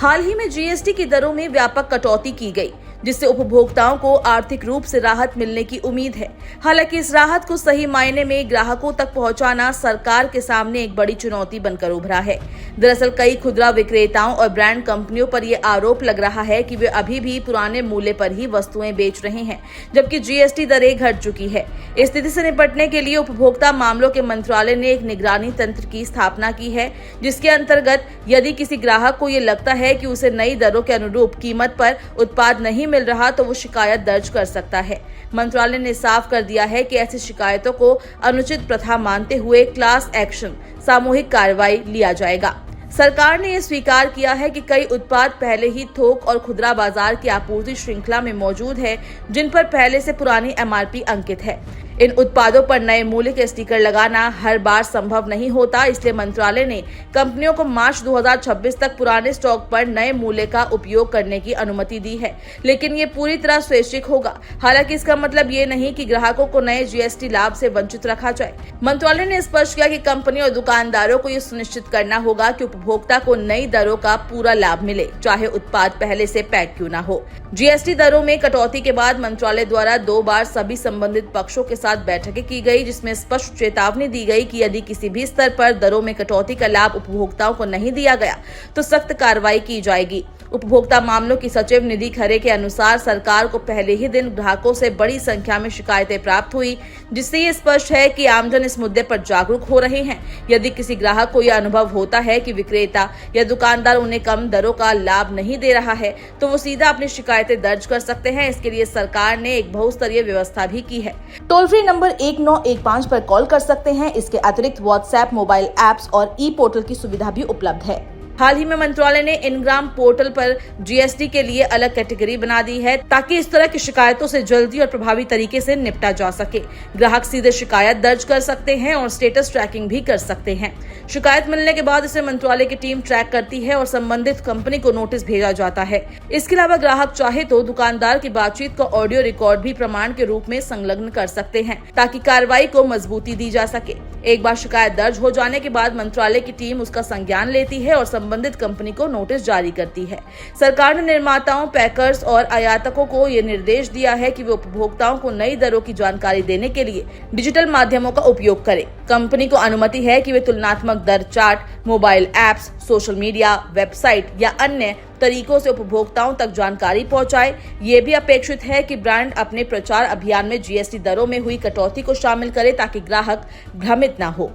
हाल ही में जीएसटी की दरों में व्यापक कटौती की गई, जिससे उपभोक्ताओं को आर्थिक रूप से राहत मिलने की उम्मीद है। हालांकि इस राहत को सही मायने में ग्राहकों तक पहुंचाना सरकार के सामने एक बड़ी चुनौती बनकर उभरा है। दरअसल कई खुदरा विक्रेताओं और ब्रांड कंपनियों पर यह आरोप लग रहा है कि वे अभी भी पुराने मूल्य पर ही वस्तुएं बेच रहे हैं, जबकि जीएसटी दरें घट चुकी है। इस स्थिति से निपटने के लिए उपभोक्ता मामलों के मंत्रालय ने एक निगरानी तंत्र की स्थापना की है, जिसके अंतर्गत यदि किसी ग्राहक को ये लगता है कि उसे नई दरों के अनुरूप कीमत पर उत्पाद नहीं मिल रहा तो वो शिकायत दर्ज कर सकता है। मंत्रालय ने साफ कर दिया है कि ऐसी शिकायतों को अनुचित प्रथा मानते हुए क्लास एक्शन सामूहिक कार्रवाई लिया जाएगा। सरकार ने यह स्वीकार किया है कि कई उत्पाद पहले ही थोक और खुदरा बाजार की आपूर्ति श्रृंखला में मौजूद है, जिन पर पहले से पुरानी एमआरपी अंकित है। इन उत्पादों पर नए मूल्य के स्टिकर लगाना हर बार संभव नहीं होता, इसलिए मंत्रालय ने कंपनियों को मार्च 2026 तक पुराने स्टॉक पर नए मूल्य का उपयोग करने की अनुमति दी है, लेकिन ये पूरी तरह स्वैच्छिक होगा। हालांकि इसका मतलब ये नहीं कि ग्राहकों को नए जीएसटी लाभ से वंचित रखा जाए। मंत्रालय ने स्पष्ट किया कि कंपनियों और दुकानदारों को ये सुनिश्चित करना होगा कि उपभोक्ता को नई दरों का पूरा लाभ मिले, चाहे उत्पाद पहले से पैक क्यों न हो। जीएसटी दरों में कटौती के बाद मंत्रालय द्वारा 2 बार सभी संबंधित पक्षों के साथ बैठकें की गई, जिसमें स्पष्ट चेतावनी दी गई कि यदि किसी भी स्तर पर दरों में कटौती का लाभ उपभोक्ताओं को नहीं दिया गया तो सख्त कार्रवाई की जाएगी। उपभोक्ता मामलों की सचिव निधि खरे के अनुसार सरकार को पहले ही दिन ग्राहकों से बड़ी संख्या में शिकायतें प्राप्त हुई, जिससे ये स्पष्ट है कि आमजन इस मुद्दे पर जागरूक हो रहे हैं। यदि किसी ग्राहक को यह अनुभव होता है कि विक्रेता या दुकानदार उन्हें कम दरों का लाभ नहीं दे रहा है तो वो सीधा अपनी शिकायतें दर्ज कर सकते हैं। इसके लिए सरकार ने एक बहुस्तरीय व्यवस्था भी की है। टोल फ्री नंबर 1915 पर कॉल कर सकते हैं। इसके अतिरिक्त व्हाट्सएप, मोबाइल ऐप्स और ई पोर्टल की सुविधा भी उपलब्ध है। हाल ही में मंत्रालय ने इनग्राम पोर्टल पर जीएसटी के लिए अलग कैटेगरी बना दी है, ताकि इस तरह की शिकायतों से जल्दी और प्रभावी तरीके से निपटा जा सके। ग्राहक सीधे शिकायत दर्ज कर सकते हैं और स्टेटस ट्रैकिंग भी कर सकते हैं। शिकायत मिलने के बाद इसे मंत्रालय की टीम ट्रैक करती है और संबंधित कंपनी को नोटिस भेजा जाता है। इसके अलावा ग्राहक चाहे तो दुकानदार की बातचीत का ऑडियो रिकॉर्ड भी प्रमाण के रूप में संलग्न कर सकते हैं, ताकि कार्रवाई को मजबूती दी जा सके। एक बार शिकायत दर्ज हो जाने के बाद मंत्रालय की टीम उसका संज्ञान लेती है और संबंधित कंपनी को नोटिस जारी करती है। सरकार ने निर्माताओं, पैकर्स और आयातकों को ये निर्देश दिया है कि वे उपभोक्ताओं को नई दरों की जानकारी देने के लिए डिजिटल माध्यमों का उपयोग करें। कंपनी को अनुमति है कि वे तुलनात्मक दर chart, mobile apps, social media, website या अन्य तरीकों से उपभोक्ताओं तक जानकारी पहुंचाए। ये भी अपेक्षित है कि ब्रांड अपने प्रचार अभियान में जीएसटी दरों में हुई कटौती को शामिल करे, ताकि ग्राहक भ्रमित न हो।